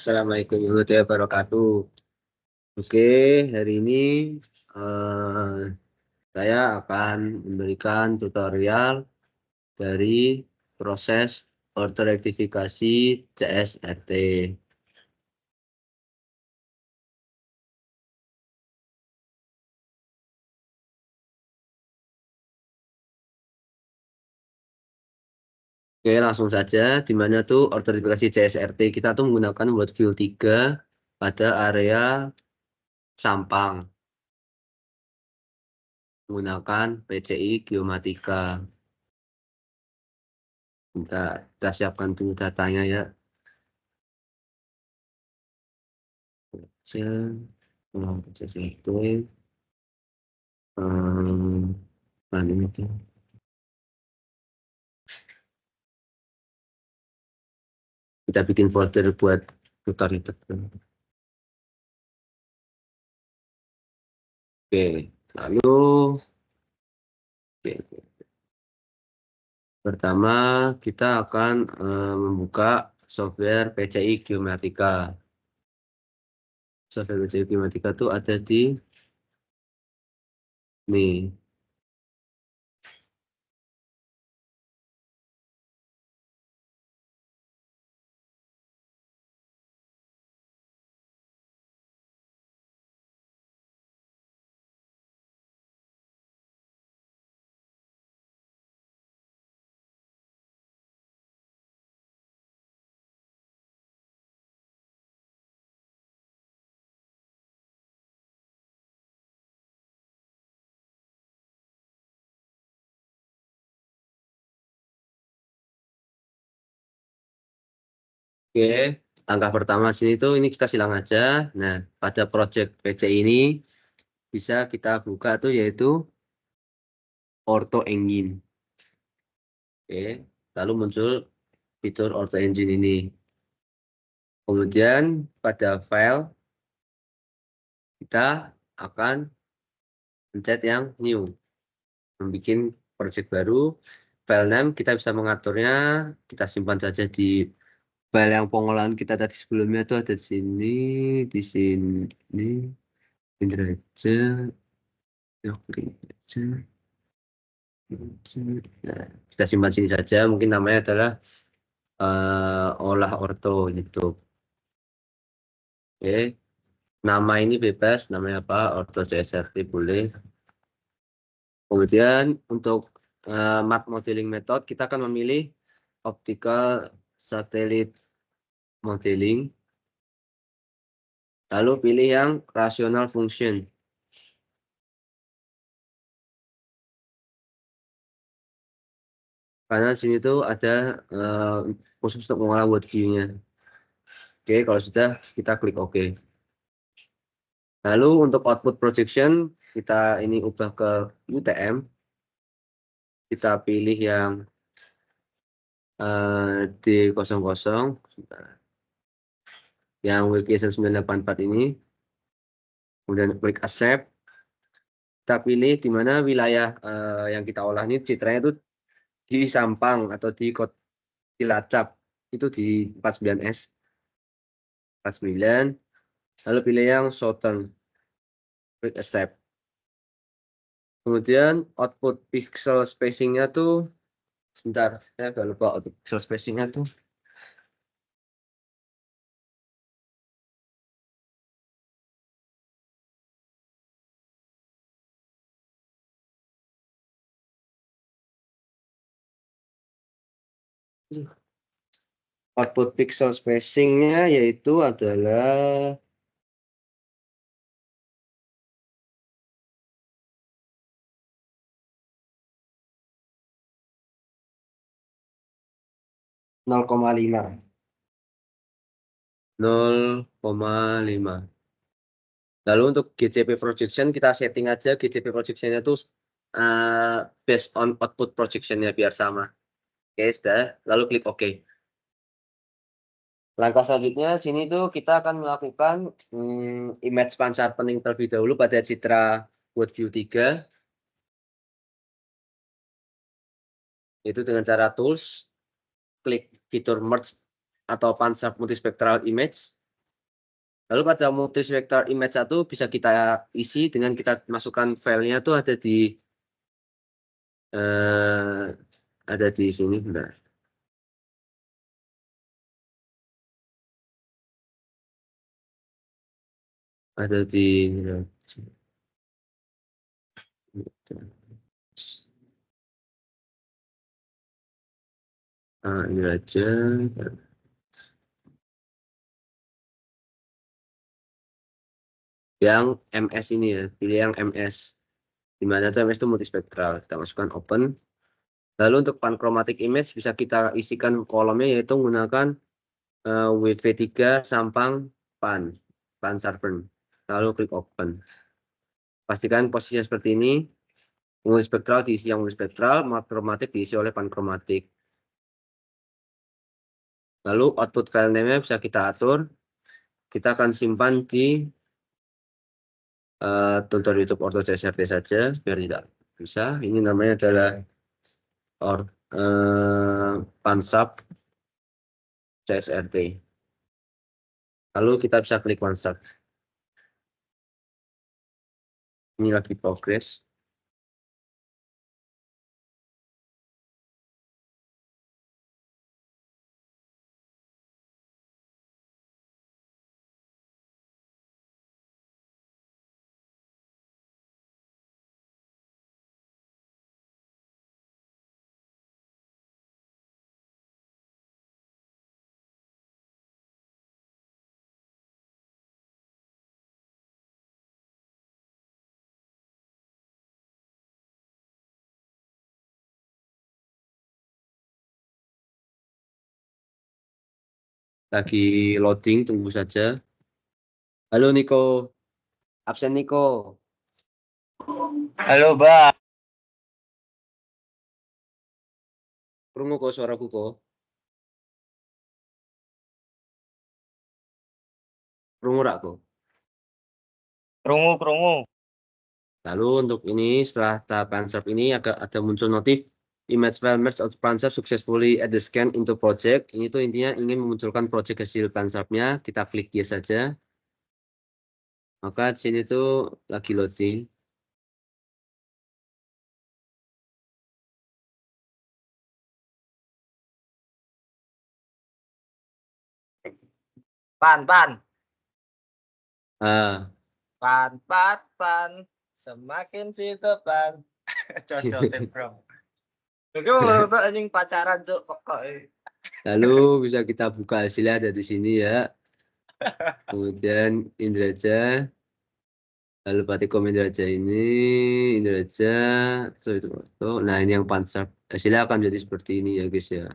Assalamualaikum warahmatullahi wabarakatuh. Oke, hari ini eh, saya akan memberikan tutorial dari proses order rektifikasi CSRT. Oke, langsung saja. Di mana tuh order rektifikasi CSRT kita tuh menggunakan buat view 3 pada area Sampang menggunakan PCI Geomatika. Kita siapkan dulu datanya ya. Kita bikin folder buat tutorial. Oke, lalu pertama kita akan membuka software PCI Geomatika. Software PCI Geomatika itu ada di nih. Oke, langkah pertama sini tuh ini kita silang aja. Nah, pada project PCI ini bisa kita buka tuh yaitu Ortho Engine. Oke, lalu muncul fitur Ortho Engine ini. Kemudian pada file kita akan pencet yang new, membuat project baru. File name kita bisa mengaturnya, kita simpan saja di file yang pengolahan kita tadi sebelumnya itu ada di sini, di sini, ini aja, nah, kita simpan sini saja. Mungkin namanya adalah olah orto YouTube. Oke, nama ini bebas, namanya apa? Orto CSRT boleh. Kemudian untuk matte modeling method kita akan memilih optical satellite modeling. Lalu pilih yang rational function. Karena di sini tuh ada khusus untuk mengolah word view-nya. Oke, kalau sudah kita klik OK. Lalu untuk output projection kita ini ubah ke UTM. Kita pilih yang D00 yang WKS 984 ini. Kemudian klik accept. Kita pilih di mana wilayah yang kita olah ini citranya itu di Sampang atau di Cilacap itu di 49S 49, lalu pilih yang Southern, klik accept. Kemudian output pixel spacingnya tuh sebentar, saya agak lupa output pixel spacingnya tuh 0,5 yaitu adalah 0,5. Lalu untuk GCP projection kita setting aja GCP projectionnya tuh based on output projectionnya biar sama. Oke, sudah. Lalu klik OK. Langkah selanjutnya sini tuh kita akan melakukan image span sharpening terlebih dahulu pada citra WordView 3. Itu dengan cara tools, klik fitur merge atau pan sharp multispectral image. Lalu pada multispectral image 1 bisa kita isi dengan kita masukkan filenya tuh ada di sini, bentar. Ada di ini aja. Yang MS ini ya, pilih yang MS. Dimana tuh MS itu multispektral. Kita masukkan open. Lalu untuk panchromatic image bisa kita isikan kolomnya yaitu menggunakan WV3 sampang pan sharpen. Lalu klik open. Pastikan posisinya seperti ini. Multispektral diisi yang multispektral, panchromatic diisi oleh panchromatic. Lalu output file name-nya bisa kita atur. Kita akan simpan di tutorial YouTube Orto CSRT saja biar tidak bisa. Ini namanya adalah pansap CSRT. Lalu kita bisa klik pansap. Ini lagi progress. Lagi loading, tunggu saja. Halo Niko, absen Niko. Halo, Bang. Krungu kok suaraku kok. Krungu rak kok. Krungu. Lalu untuk ini setelah tahap pansap ini ada muncul notif image file merge out pansap successfully add the scan into project. Ini tuh intinya ingin memunculkan project hasil pansapnya. Kita klik yes saja. Maka di sini tuh lagi loading. Pan. Ah. Pan. Semakin di depan. Cocotin, bro. Itu menurut anjing pacaran, Cuk. Pokoknya. Lalu bisa kita buka hasilnya ada di sini ya. Kemudian Indraja. Lalu Patikom Indraja Indraja. So, itu. Nah ini yang pansap. Hasilnya akan jadi seperti ini ya guys ya.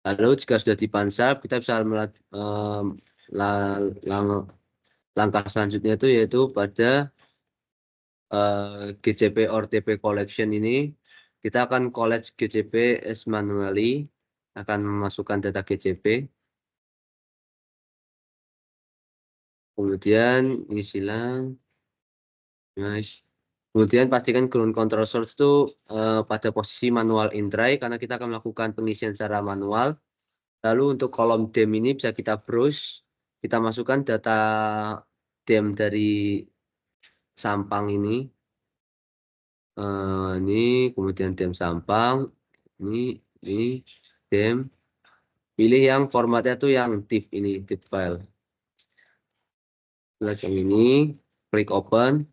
Lalu jika sudah dipansap, kita bisa langkah selanjutnya itu yaitu pada GCP or TP collection ini. Kita akan collect GCP as manually. Akan memasukkan data GCP. Kemudian ini silang. Nice. Kemudian pastikan ground control source itu pada posisi manual in try karena kita akan melakukan pengisian secara manual. Lalu untuk kolom DEM ini bisa kita browse, kita masukkan data DEM dari Sampang ini. Ini kemudian DEM Sampang, ini DEM. Pilih yang formatnya tuh yang TIFF ini, TIFF file. Select yang ini, klik open.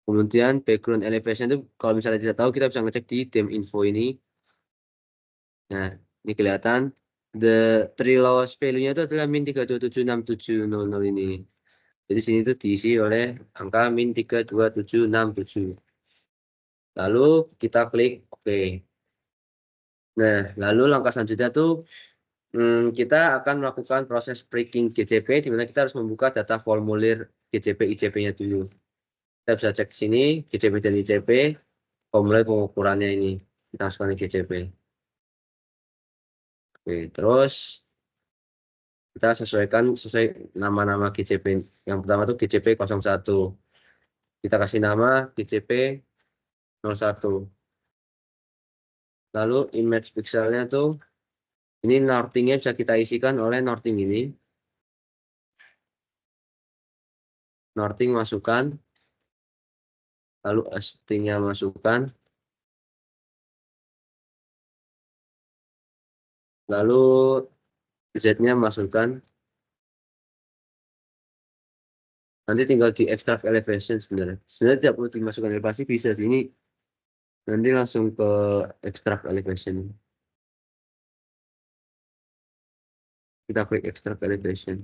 Kemudian background elevation itu kalau misalnya tidak tahu kita bisa ngecek di DEM info ini. Nah, ini kelihatan the three lowest value-nya itu adalah min 3276700 ini. Jadi sini itu diisi oleh angka min 32767. Lalu kita klik OK. Nah, lalu langkah selanjutnya tuh kita akan melakukan proses breaking GCP di mana kita harus membuka data formulir GCP ICP-nya dulu. Kita bisa cek sini GCP dan ICP, formulir pengukurannya ini. Kita masukkan ke GCP. Oke, terus kita sesuaikan sesuai nama-nama GCP. Yang pertama tuh GCP 01. Kita kasih nama GCP 01. Lalu image pixelnya tuh Ini northingnya bisa kita isikan oleh northing ini. Northing masukkan. Lalu eastingnya masukkan. Lalu Z-nya masukkan. Nanti tinggal di extract elevation sebenarnya. Sebenarnya tidak perlu dimasukkan elevasi, bisa sini. Nanti langsung ke extract elevation. Kita klik extract elevation.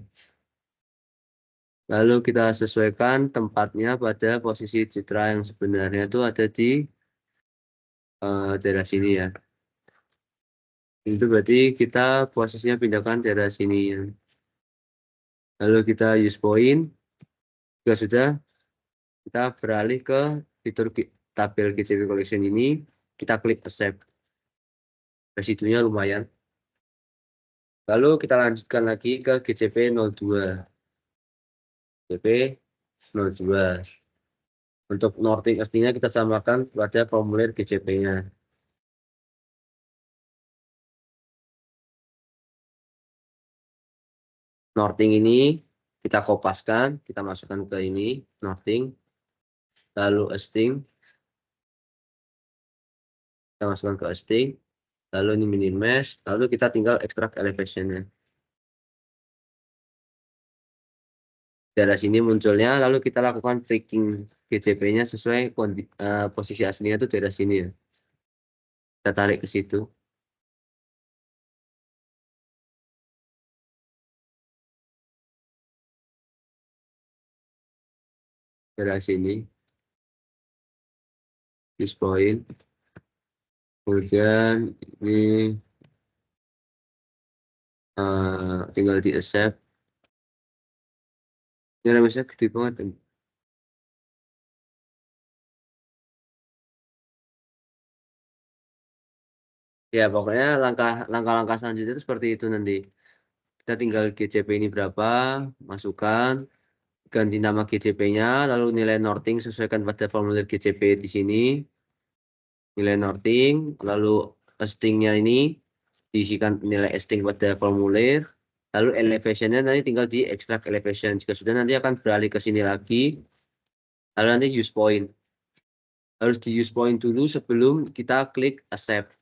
Lalu kita sesuaikan tempatnya pada posisi citra yang sebenarnya itu ada di daerah sini ya. Itu berarti kita posisinya pindahkan daerah sini ya. Lalu kita use point. Jika sudah, kita beralih ke fitur tabel GCP collection ini. Kita klik accept. Residunya lumayan. Lalu kita lanjutkan lagi ke GCP 02. GCP 02. Untuk northing aslinya kita samakan pada formulir GCP-nya. Northing ini kita kopaskan, kita masukkan ke ini, northing, lalu easting, kita masukkan ke easting, lalu ini mini mesh, lalu kita tinggal extract elevation-nya. Dari sini munculnya, lalu kita lakukan breaking GCP-nya sesuai posisi aslinya itu dari sini ya. Kita tarik ke situ. Dari sini. Use point. Kemudian ini tinggal di accept. Ini misalnya gede banget. Ya pokoknya langkah-langkah selanjutnya itu seperti itu nanti. Kita tinggal GCP ini berapa, masukkan, ganti nama GCP-nya, lalu nilai northing sesuaikan pada formulir GCP di sini. Nilai northing, lalu easting-nya ini diisikan nilai easting pada formulir, lalu elevation-nya nanti tinggal di extract elevation. Jika sudah nanti akan beralih ke sini lagi, lalu nanti use point. Harus di use point dulu sebelum kita klik accept.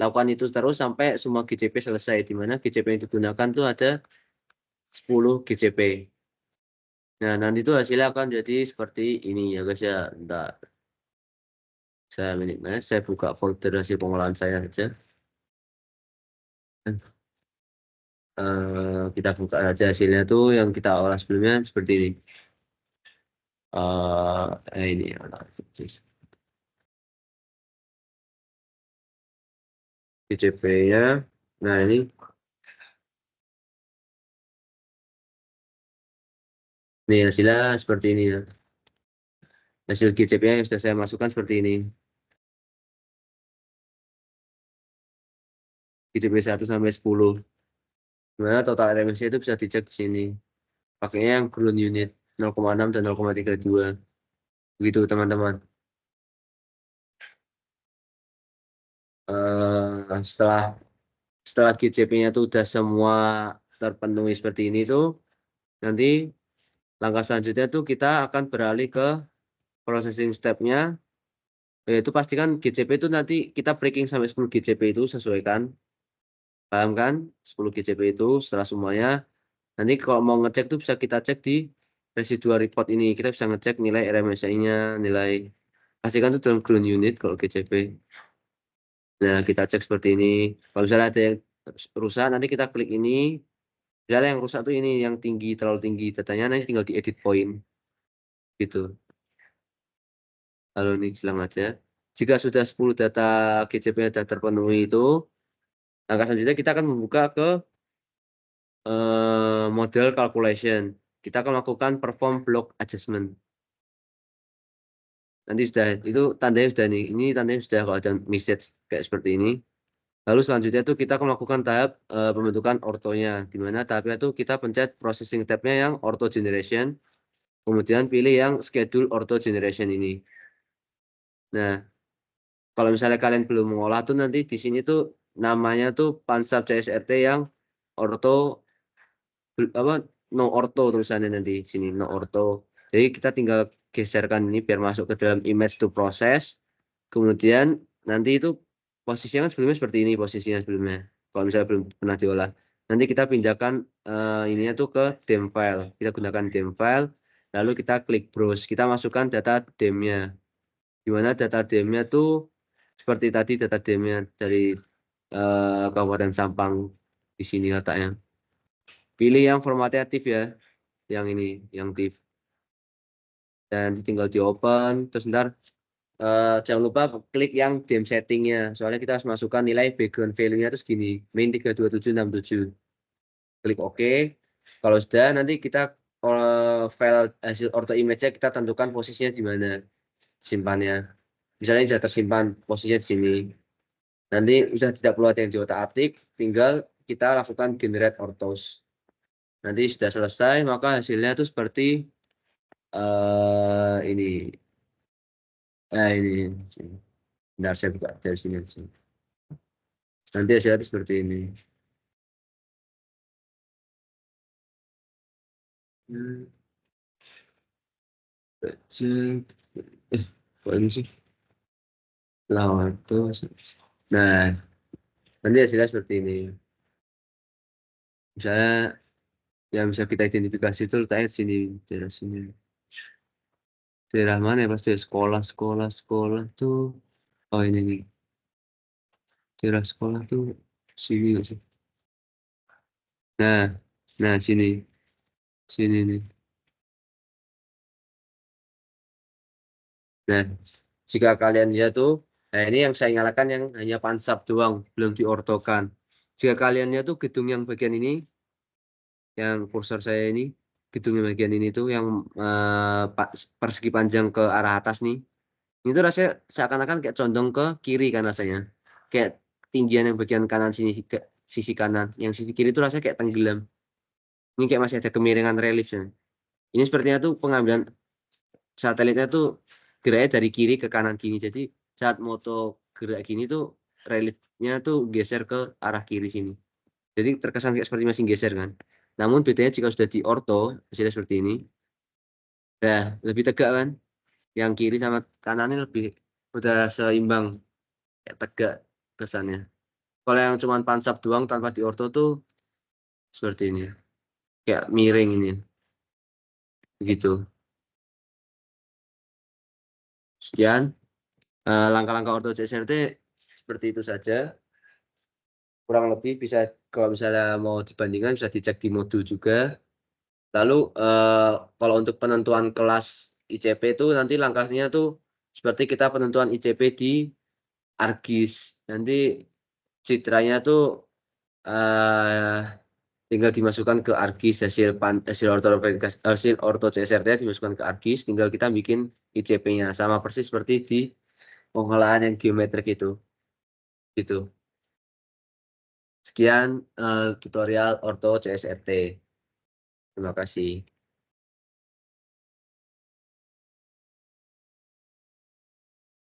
Lakukan itu terus sampai semua GCP selesai, di mana GCP yang digunakan tuh ada 10 GCP. Nah, nanti itu hasilnya akan jadi seperti ini ya guys ya. Bentar. Saya buka folder hasil pengolahan saya saja. Kita buka saja hasilnya tuh yang kita olah sebelumnya seperti ini. Ini GCP-nya. Nah, ini hasilnya seperti ini ya. Hasil GCP-nya yang sudah saya masukkan seperti ini. GCP 1 sampai 10. Dimana total RMS itu bisa dicek di sini. Pakainya yang ground unit 0,6 dan 0,32. Begitu teman-teman. Setelah GCP-nya itu udah semua terpenuhi seperti ini tuh, nanti langkah selanjutnya tuh kita akan beralih ke processing step-nya, yaitu pastikan GCP itu nanti kita breaking sampai 10 GCP itu sesuaikan. Paham kan? 10 GCP itu setelah semuanya. Nanti kalau mau ngecek tuh bisa kita cek di residual report ini. Kita bisa ngecek nilai RMSI-nya, nilai pastikan itu dalam ground unit kalau GCP. Nah, kita cek seperti ini. Kalau misalnya ada yang rusak, nanti kita klik ini. Misalnya yang rusak tuh ini yang tinggi, terlalu tinggi datanya, nanti tinggal di edit point. Gitu. Lalu ini silang aja. Jika sudah 10 data GCP sudah terpenuhi itu, langkah selanjutnya kita akan membuka ke model calculation. Kita akan melakukan perform block adjustment. Nanti sudah, itu tandanya sudah nih. Ini tandanya sudah kalau ada message kayak seperti ini. Lalu selanjutnya itu kita akan melakukan tahap pembentukan ortonya. Di mana tahapnya itu kita pencet processing tab-nya yang ortho generation. Kemudian pilih yang schedule ortho generation ini. Nah, kalau misalnya kalian belum mengolah tuh nanti di sini tuh namanya tuh Pansap CSRT yang orto no orto tulisannya nanti sini no orto. Jadi kita tinggal geserkan ini biar masuk ke dalam image to process. Kemudian nanti itu posisinya kan sebelumnya seperti ini posisinya sebelumnya. Kalau misalnya belum pernah diolah. Nanti kita pindahkan ininya tuh ke dem file. Kita gunakan dem file. Lalu kita klik browse. Kita masukkan data demnya. Dimana data demnya tuh seperti tadi data demnya dari Kabupaten Sampang di sini letaknya. Pilih yang formatnya TIFF ya, yang ini, yang TIFF. Dan tinggal di open, terus ntar jangan lupa klik yang dem settingnya, soalnya kita harus masukkan nilai background value-nya terus gini, main 32767. Klik OK. Kalau sudah, nanti kita file hasil orto image-nya kita tentukan posisinya di mana simpannya. Misalnya sudah tersimpan posisinya di sini. Nanti sudah tidak perlu ada yang diotak-atik, tinggal kita lakukan generate orthos. Nanti sudah selesai, maka hasilnya itu seperti ini. Ini. Bentar, saya buka dari sini aja. Nanti hasilnya itu seperti ini. Kok ini sih? Lawatos. Nah, nanti hasilnya seperti ini. Misalnya yang bisa kita identifikasi itu letaknya di sini, daerah sini. Daerah mana ya pasti sekolah tuh. Oh ini nih. Daerah sekolah tuh sini nggak sih? Nah sini nih. Nah, jika kalian lihat tuh, nah ini yang saya nyalakan yang hanya pansap doang, belum diortokan. Jika kalian lihat tuh gedung yang bagian ini, yang kursor saya ini, gedung yang bagian ini tuh yang persegi panjang ke arah atas nih, itu rasanya seakan-akan kayak condong ke kiri kan rasanya. Kayak tinggian yang bagian kanan sini ke sisi kanan, yang sisi kiri itu rasanya kayak tenggelam. Ini kayak masih ada kemiringan reliefnya. Ini sepertinya tuh pengambilan satelitnya tuh geraknya dari kiri ke kanan gini. Jadi saat moto gerak gini tuh reliefnya tuh geser ke arah kiri sini. Jadi terkesan kayak seperti masih geser kan. Namun bedanya jika sudah di orto, hasilnya seperti ini. Nah, lebih tegak kan. Yang kiri sama kanannya lebih udah seimbang. Kayak tegak kesannya. Kalau yang cuma pansap doang tanpa di orto tuh seperti ini. Kayak miring ini. Begitu. Sekian. Langkah-langkah orto CSRT seperti itu saja. Kurang lebih bisa kalau misalnya mau dibandingkan bisa dicek di modul juga. Lalu kalau untuk penentuan kelas ICP itu nanti langkahnya tuh seperti kita penentuan ICP di ArcGIS. Nanti citranya tuh tinggal dimasukkan ke ArcGIS hasil orto CSRT dimasukkan ke ArcGIS, tinggal kita bikin ICP-nya sama persis seperti di pengolahan yang geometrik itu. Gitu. Sekian tutorial orto CSRT. Terima kasih.